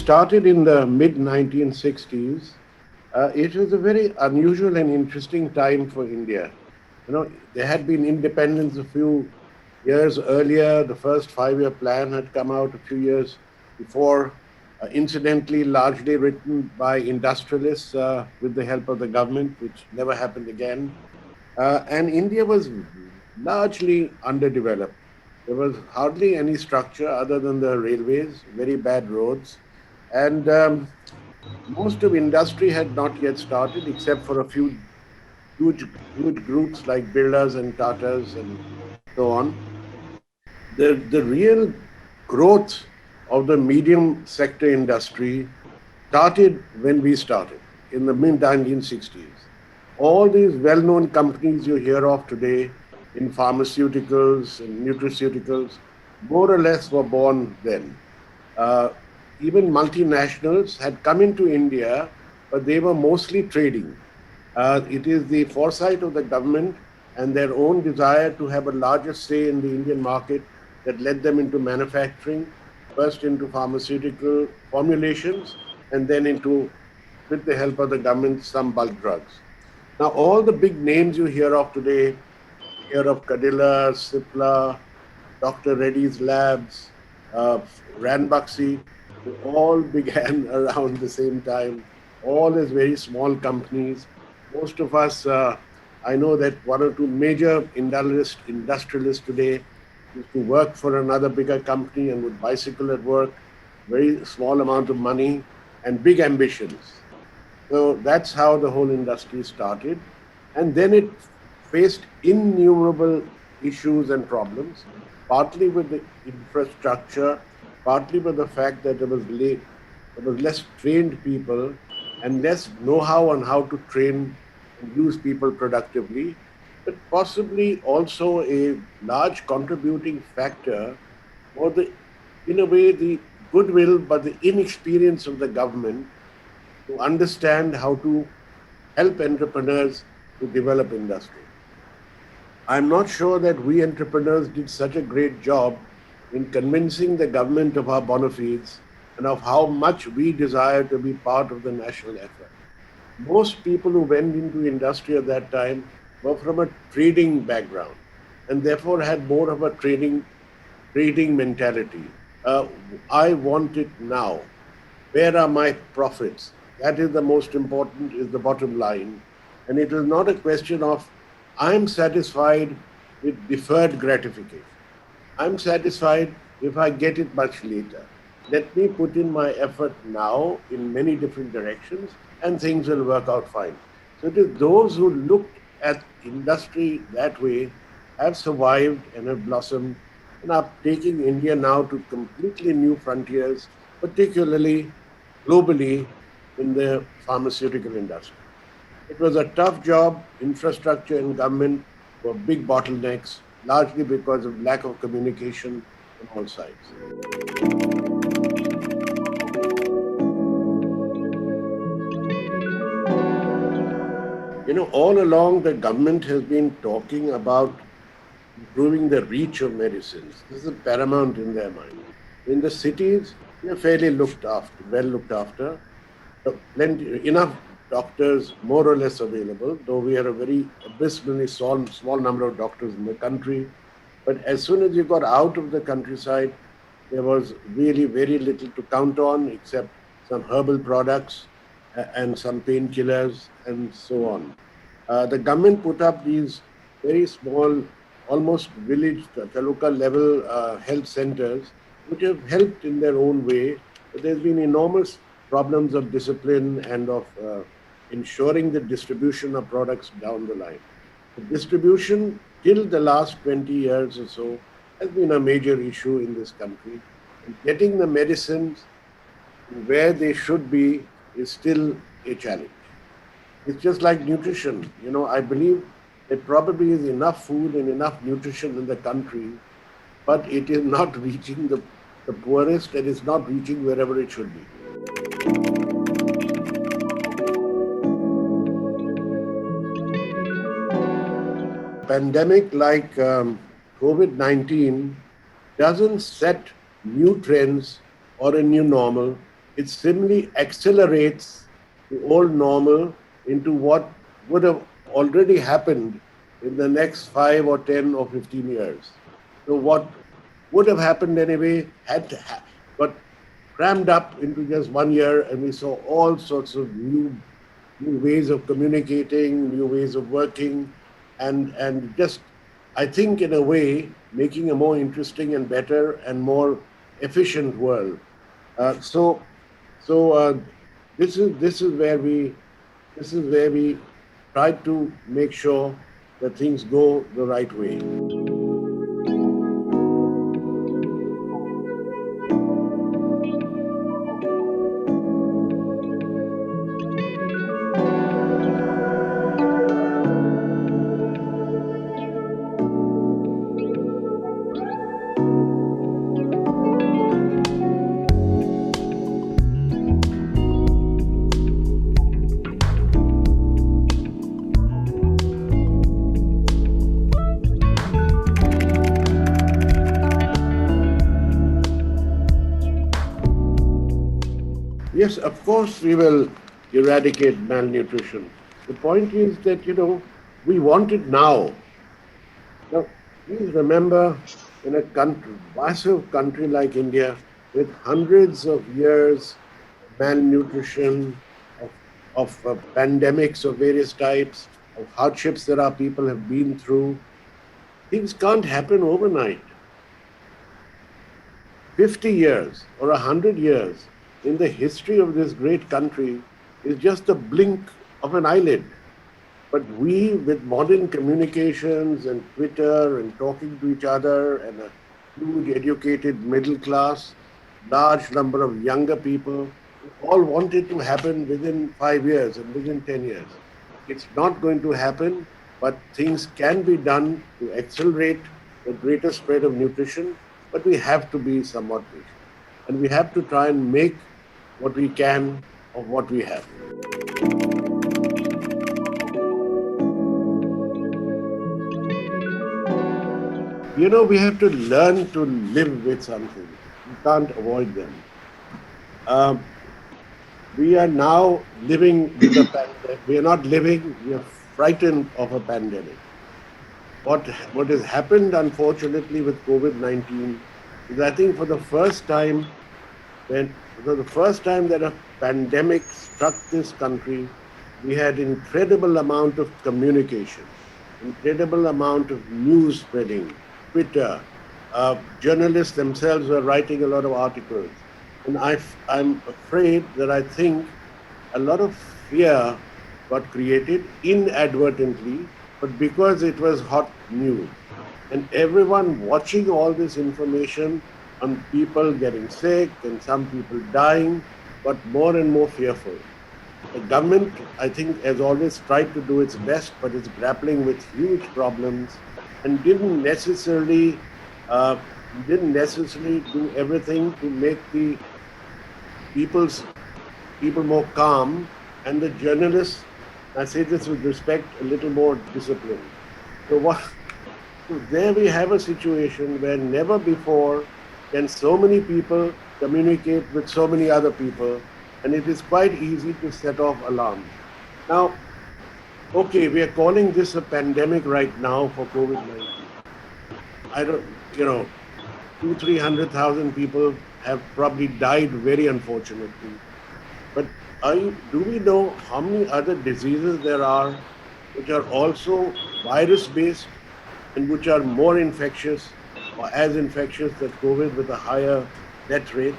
started in the mid 1960s, it was a very unusual and interesting time for India. There had been independence a few years earlier. The first 5-year plan had come out a few years before, incidentally, largely written by industrialists with the help of the government, which never happened again. And India was largely underdeveloped. There was hardly any structure other than the railways, very bad roads, and most of industry had not yet started, except for a few huge groups like Birlas and Tatas and so on. The real growth of the medium sector industry started when we started in the mid 1960s. All these well-known companies you hear of today in pharmaceuticals and nutraceuticals more or less were born then. Uh, Even multinationals had come into India, but they were mostly trading. It is the foresight of the government and their own desire to have a larger say in the Indian market that led them into manufacturing, first into pharmaceutical formulations, and then into, with the help of the government, some bulk drugs. Now, all the big names you hear of today, hear of Cadila, Cipla, Dr. Reddy's Labs, Ranbaxy, they all began around the same time, all as very small companies. Most of us, I know that one or two major industrialists today used to work for another bigger company and would bicycle at work, very small amount of money and big ambitions. So that's how the whole industry started. And then it faced innumerable issues and problems, partly with the infrastructure, partly with the fact that there was less trained people and less know-how on how to train and use people productively, but possibly also a large contributing factor for the, in a way, the goodwill but the inexperience of the government to understand how to help entrepreneurs to develop industry. I'm not sure that we entrepreneurs did such a great job in convincing the government of our bona fides and of how much we desire to be part of the national effort. Most people who went into industry at that time were from a trading background and therefore had more of a trading mentality. Uh, I want it now. Where are my profits? That is the most important, is the bottom line. And it is not a question of, I'm satisfied with deferred gratification. I'm satisfied if I get it much later. Let me put in my effort now in many different directions and things will work out fine. So it is those who looked at industry that way have survived and have blossomed and are taking India now to completely new frontiers, particularly globally in the pharmaceutical industry. It was a tough job. Infrastructure and government were big bottlenecks, largely because of lack of communication on all sides. All along the government has been talking about improving the reach of medicines. This is paramount in their mind. In the cities, they're fairly looked after, well looked after. Plenty, enough doctors more or less available, though we are a very abysmally small number of doctors in the country. But as soon as you got out of the countryside, there was really very little to count on except some herbal products and some painkillers and so on. The government put up these very small, almost village, taluka level health centers, which have helped in their own way. But there's been enormous problems of discipline and of ensuring the distribution of products down the line. The distribution till the last 20 years or so has been a major issue in this country. And getting the medicines where they should be is still a challenge. It's just like nutrition. I believe there probably is enough food and enough nutrition in the country, but it is not reaching the poorest and it's not reaching wherever it should be. Pandemic like COVID-19 doesn't set new trends or a new normal. It simply accelerates the old normal into what would have already happened in the next 5 or 10 or 15 years. So what would have happened anyway got crammed up into just 1 year, and we saw all sorts of new ways of communicating, new ways of working, and just, I think, in a way, making a more interesting and better and more efficient world. Uh, so so this is where we try to make sure that things go the right way. Yes, of course we will eradicate malnutrition. The point is that, we want it now. Now, please remember, in a country, massive country like India, with hundreds of years of malnutrition, of, of pandemics of various types, of hardships that our people have been through, things can't happen overnight. 50 years or 100 years in the history of this great country is just a blink of an eyelid. But we, with modern communications and Twitter and talking to each other and a huge educated middle class, large number of younger people, all want it to happen within 5 years and within 10 years. It's not going to happen, but things can be done to accelerate the greater spread of nutrition, but we have to be somewhat patient. And we have to try and make what we can of what we have. We have to learn to live with some things. We can't avoid them. Um, we are now living with a pandemic. We are not living, we are frightened of a pandemic. What has happened, unfortunately, with COVID-19 is, I think, for the first time, the first time that a pandemic struck this country, we had incredible amount of communication, incredible amount of news spreading, Twitter. Journalists themselves were writing a lot of articles. And I'm afraid that I think a lot of fear got created inadvertently, but because it was hot news. And everyone watching all this information on people getting sick and some people dying got more and more fearful. The government, I think, has always tried to do its best, but it's grappling with huge problems and uh, didn't necessarily do everything to make the people's people more calm, and the journalists, I say this with respect, a little more disciplined. So so there we have a situation where never before can so many people communicate with so many other people, and it is quite easy to set off alarms. Now, okay, we are calling this a pandemic right now for COVID-19. I don't, you know, 300,000 people have probably died very unfortunately. But do we know how many other diseases there are which are also virus-based and which are more infectious or as infectious as COVID with a higher death rate?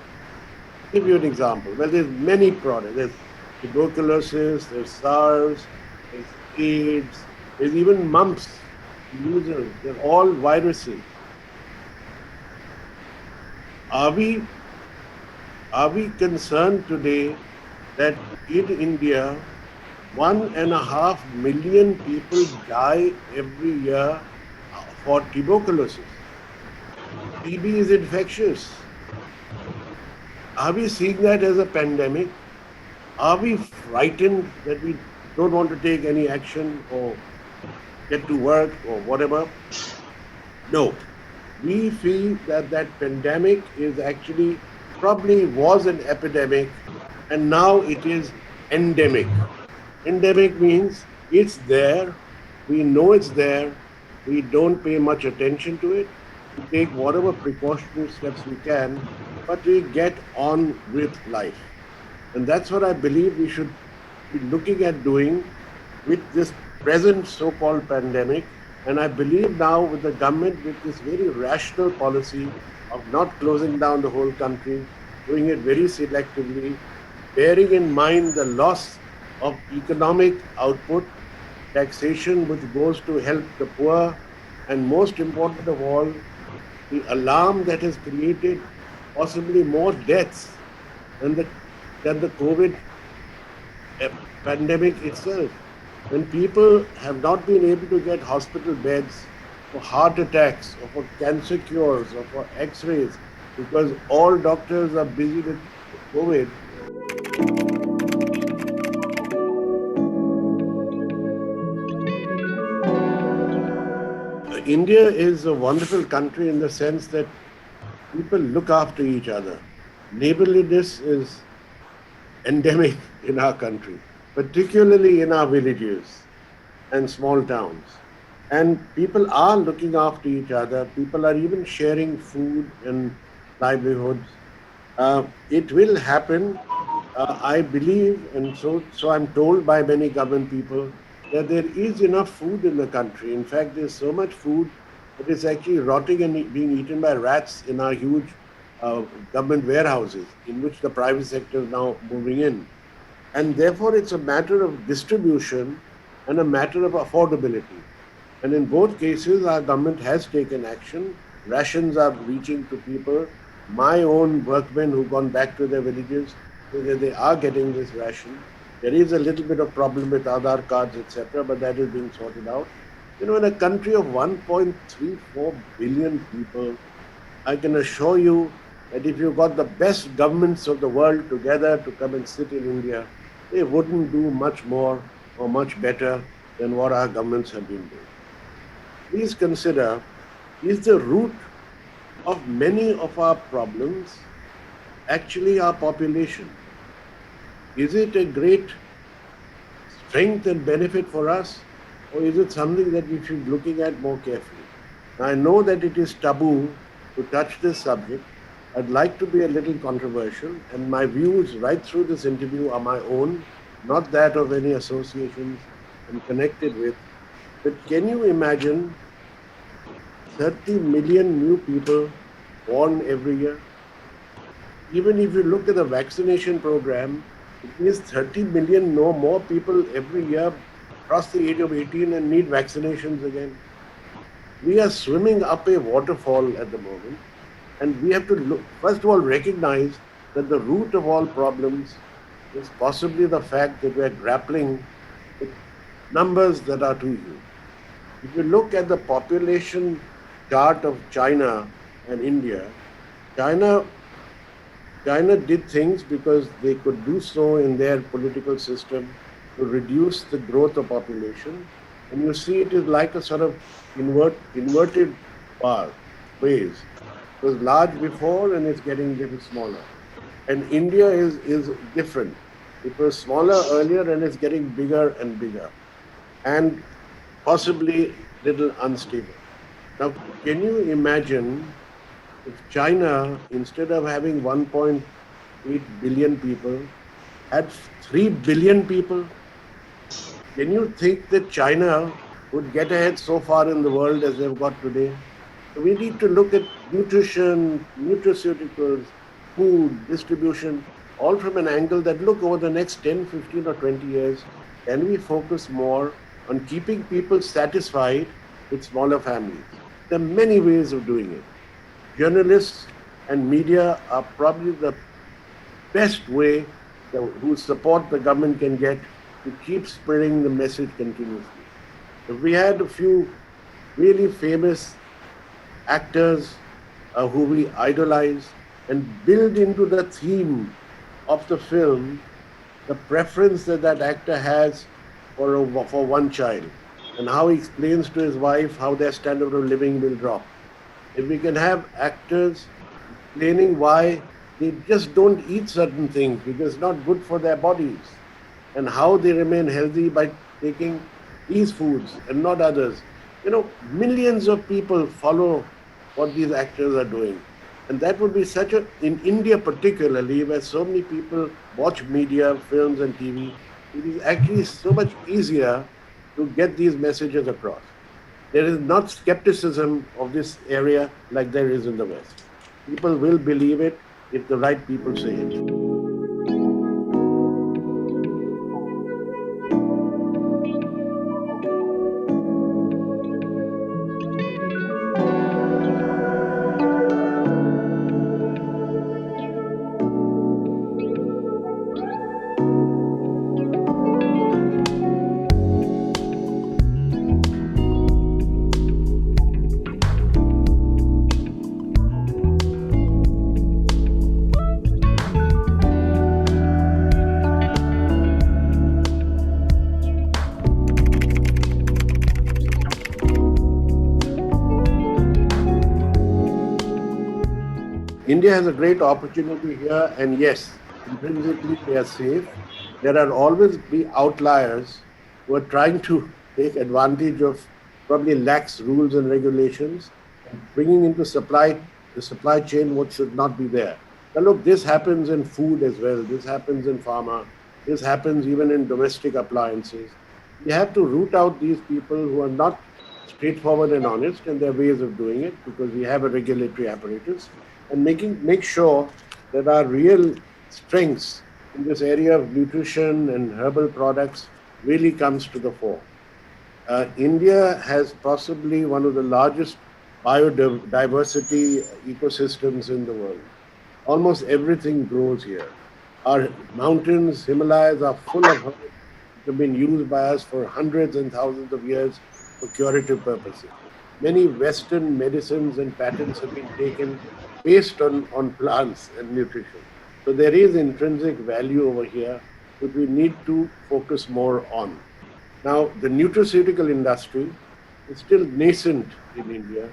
I'll give you an example. Well, there's many products. There's tuberculosis, there's SARS, there's AIDS, there's even mumps, measles. They're all viruses. Are we concerned today that in India, 1.5 million people die every year for tuberculosis? TB is infectious. Are we seeing that as a pandemic? Are we frightened that we don't want to take any action or get to work or whatever? No. We feel that pandemic is actually probably was an epidemic and now it is endemic. Endemic means it's there, we know it's there, we don't pay much attention to it, we take whatever precautionary steps we can, but we get on with life. And that's what I believe we should be looking at doing with this present so-called pandemic. And I believe now with the government, with this very rational policy of not closing down the whole country, doing it very selectively, bearing in mind the loss of economic output, taxation which goes to help the poor, and most important of all, the alarm that has created possibly more deaths than the COVID pandemic itself. When people have not been able to get hospital beds for heart attacks or for cancer cures or for x-rays because all doctors are busy with COVID. India is a wonderful country in the sense that people look after each other. Neighborliness is endemic in our country, particularly in our villages and small towns. And people are looking after each other. People are even sharing food and livelihoods. It will happen, I believe, and so I'm told by many government people that there is enough food in the country. In fact, there's so much food that is actually rotting and being eaten by rats in our huge uh, government warehouses, in which the private sector is now moving in. And therefore, it's a matter of distribution and a matter of affordability. And in both cases, our government has taken action. Rations are reaching to people. My own workmen who've gone back to their villages, so that they are getting this ration. There is a little bit of problem with Aadhaar cards, etc., but that is being sorted out. You know, in a country of 1.34 billion people, I can assure you that if you got the best governments of the world together to come and sit in India, they wouldn't do much more or much better than what our governments have been doing. Please consider, is the root of many of our problems actually our population? Is it a great strength and benefit for us, or is it something that we should be looking at more carefully? Now, I know that it is taboo to touch this subject. I'd like to be a little controversial, and my views right through this interview are my own, not that of any associations I'm connected with. But can you imagine 30 million new people born every year? Even if you look at the vaccination program, it means 30 million no more people every year cross the age of 18 and need vaccinations again. We are swimming up a waterfall at the moment, and we have to look, first of all, recognize that the root of all problems is possibly the fact that we are grappling with numbers that are too huge. If you look at the population chart of China and India, China China did things because they could do so in their political system to reduce the growth of population. And you see it is like a sort of inverted bar, waves. It was large before and it's getting a little smaller. And India is different. It was smaller earlier and it's getting bigger and bigger. And possibly little unstable. Now, can you imagine if China, instead of having 1.8 billion people, had 3 billion people? Can you think that China would get ahead so far in the world as they've got today? So we need to look at nutrition, nutraceuticals, food, distribution, all from an angle that look over the next 10, 15 or 20 years, can we focus more on keeping people satisfied with smaller families? There are many ways of doing it. Journalists and media are probably the best way whose support the government can get to keep spreading the message continuously. If we had a few really famous actors who we idolize and build into the theme of the film the preference that that actor has for one child and how he explains to his wife how their standard of living will drop. If we can have actors explaining why They just don't eat certain things because it's not good for their bodies. And how they remain healthy by taking these foods and not others. Millions of people follow what these actors are doing. And that would be in India particularly, where so many people watch media, films, and TV, it is actually so much easier to get these messages across. There is not skepticism of this area like there is in the West. People will believe it if the right people say it. India has a great opportunity here, and yes, intrinsically they are safe. There are always be outliers who are trying to take advantage of probably lax rules and regulations, bringing into the supply chain what should not be there. Now, look, this happens in food as well. This happens in pharma. This happens even in domestic appliances. We have to root out these people who are not straightforward and honest in their ways of doing it because we have a regulatory apparatus and make sure that our real strengths in this area of nutrition and herbal products really comes to the fore. India has possibly one of the largest biodiversity ecosystems in the world. Almost everything grows here. Our mountains, Himalayas, are full of herbs that have been used by us for hundreds and thousands of years for curative purposes. Many Western medicines and patents have been taken based on plants and nutrition. So there is intrinsic value over here, which we need to focus more on. Now, the nutraceutical industry is still nascent in India.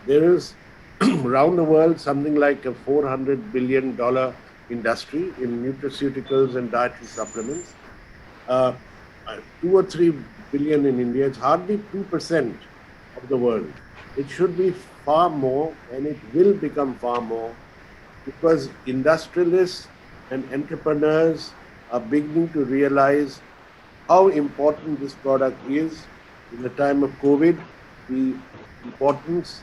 There is around the world something like a $400 billion industry in nutraceuticals and dietary supplements. Uh, 2 or 3 billion in India. It's hardly 2% of the world. It should be far more, and it will become far more because industrialists and entrepreneurs are beginning to realize how important this product is. In the time of COVID, the importance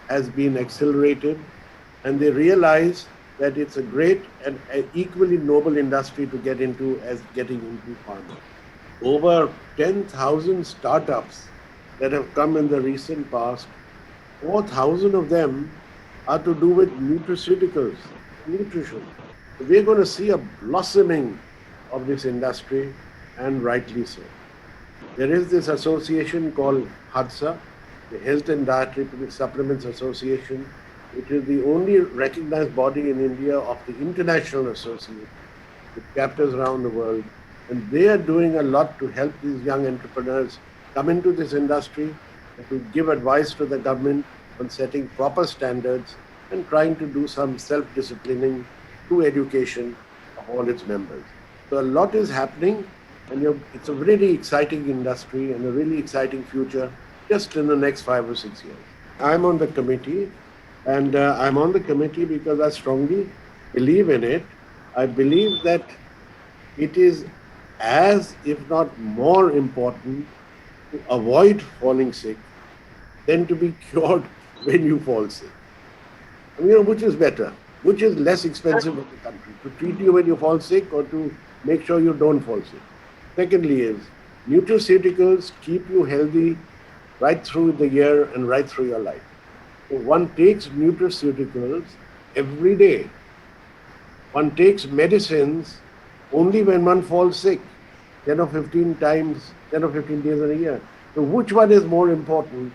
has been accelerated, and they realize that it's a great and equally noble industry to get into as getting into pharma. Over 10,000 startups that have come in the recent past, 4,000 of them are to do with nutraceuticals, nutrition. We're going to see a blossoming of this industry, and rightly so. There is this association called HADSA, the Health and Dietary Supplements Association. It is the only recognized body in India of the international association with chapters around the world. And they are doing a lot to help these young entrepreneurs come into this industry and to give advice to the government on setting proper standards and trying to do some self-disciplining through education of all its members. So a lot is happening, and it's a really exciting industry and a really exciting future just in the next 5 or 6 years. I'm on the committee, and I'm on the committee because I strongly believe in it. I believe that it is as, if not more important, to avoid falling sick than to be cured when you fall sick. Which is better? Which is less expensive in the country? To treat you when you fall sick or to make sure you don't fall sick? Secondly is, nutraceuticals keep you healthy right through the year and right through your life. So one takes nutraceuticals every day. One takes medicines only when one falls sick, 10 or 15 times, 10 or 15 days in a year. So which one is more important?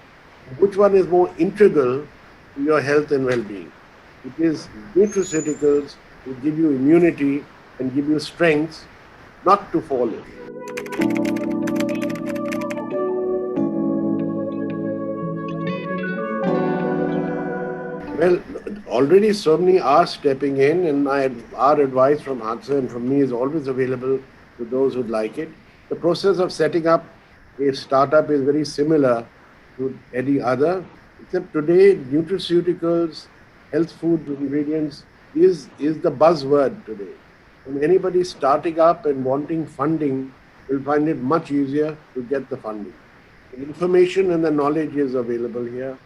Which one is more integral to your health and well-being? It is nutraceuticals that give you immunity and give you strength not to fall ill. Well, already so many are stepping in, and our advice from Hadza and from me is always available to those who'd like it. The process of setting up a startup is very similar to any other, except today nutraceuticals, health food ingredients is the buzzword today. And anybody starting up and wanting funding will find it much easier to get the funding. The information and the knowledge is available here.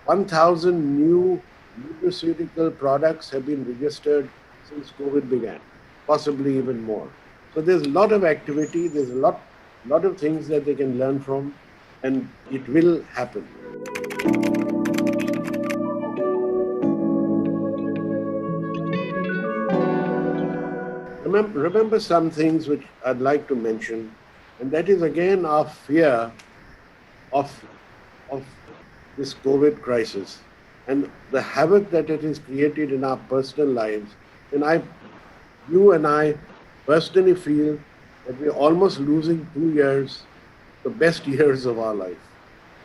1,000 new nutraceutical products have been registered since COVID began, possibly even more. So there's a lot of activity, there's a lot of things that they can learn from, and it will happen. Remember some things which I'd like to mention, and that is again our fear of this COVID crisis and the havoc that it has created in our personal lives. And you and I personally feel that we're almost losing 2 years, the best years of our life.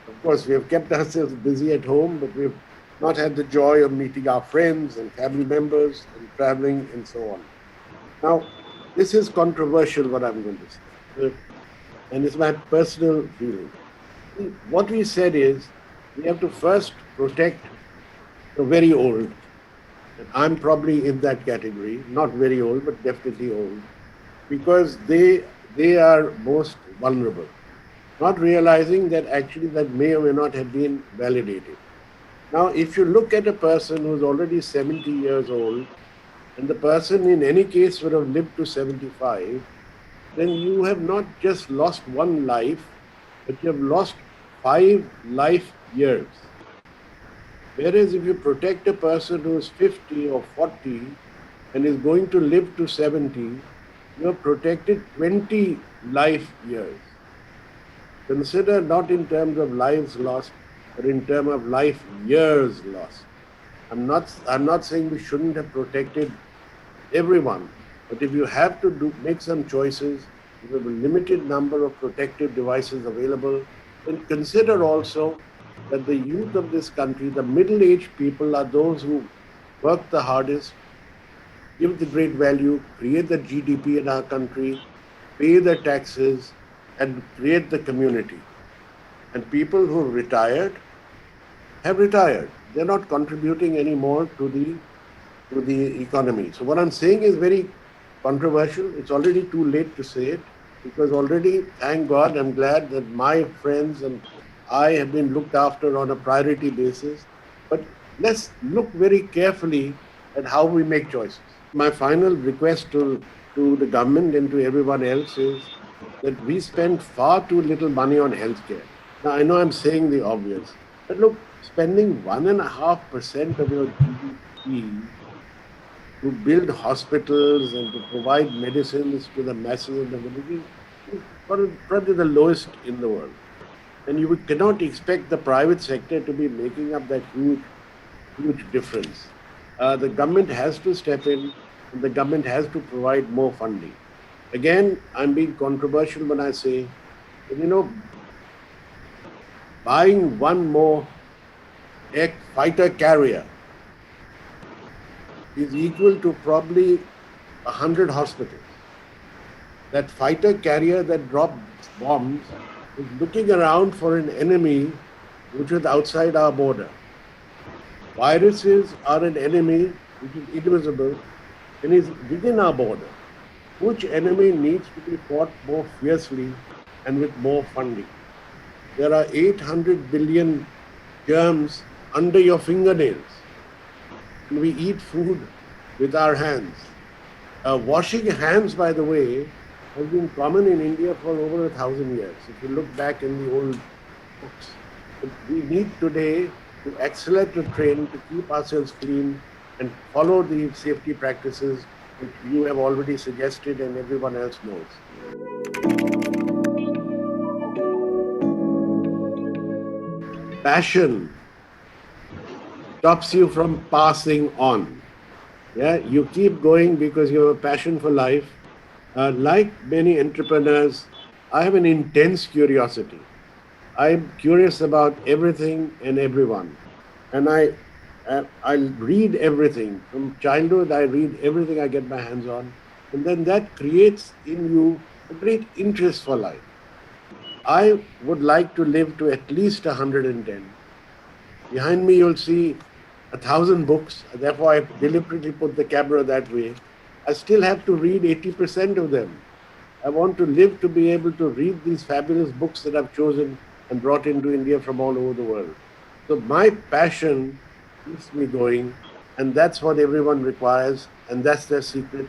Of course, we have kept ourselves busy at home, but we've not had the joy of meeting our friends and family members and traveling and so on. Now, this is controversial, what I'm going to say, and it's my personal feeling. What we said is we have to first protect the very old. And I'm probably in that category, not very old, but definitely old, because they are most vulnerable, not realizing that actually that may or may not have been validated. Now, if you look at a person who's already 70 years old, and the person in any case would have lived to 75, then you have not just lost one life, but you have lost 5 life years. Whereas if you protect a person who is 50 or 40 and is going to live to 70, you have protected 20 life years. Consider not in terms of lives lost, but in terms of life years lost. I'm not saying we shouldn't have protected everyone, but if you have to make some choices, if you have a limited number of protective devices available, then consider also that the youth of this country, the middle-aged people, are those who work the hardest, give the great value, create the GDP in our country, pay the taxes, and create the community. And people who retired have retired. They're not contributing anymore to the economy. So what I'm saying is very controversial. It's already too late to say it, because already, thank God, I'm glad that my friends and I have been looked after on a priority basis. But let's look very carefully at how we make choices. My final request to the government and to everyone else is that we spend far too little money on healthcare. Now, I know I'm saying the obvious, but look, spending 1.5% of your GDP to build hospitals and to provide medicines to the masses of the community is probably the lowest in the world. And you cannot expect the private sector to be making up that huge difference. The government has to step in, and the government has to provide more funding. Again, I'm being controversial when I say, buying one more fighter carrier is equal to probably 100 hospitals. That fighter carrier that dropped bombs is looking around for an enemy which is outside our border. Viruses are an enemy which is invisible and is within our border. Which enemy needs to be fought more fiercely and with more funding? There are 800 billion germs under your fingernails. And we eat food with our hands. Washing hands, by the way, has been common in India for over 1,000 years. If you look back in the old books, but we need today to accelerate the trend to keep ourselves clean and follow the safety practices which you have already suggested and everyone else knows. Passion stops you from passing on. Yeah, you keep going because you have a passion for life. Like many entrepreneurs, I have an intense curiosity. I'm curious about everything and everyone. And I I'll read everything. From childhood, I read everything I get my hands on. And then that creates in you a great interest for life. I would like to live to at least 110. Behind me, you'll see 1,000 books. Therefore, I deliberately put the camera that way. I still have to read 80% of them. I want to live to be able to read these fabulous books that I've chosen and brought into India from all over the world. So my passion keeps me going, and that's what everyone requires, and that's their secret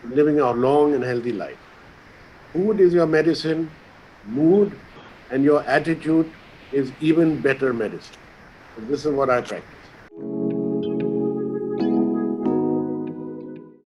to living a long and healthy life. Food is your medicine, mood and your attitude is even better medicine. So this is what I practice.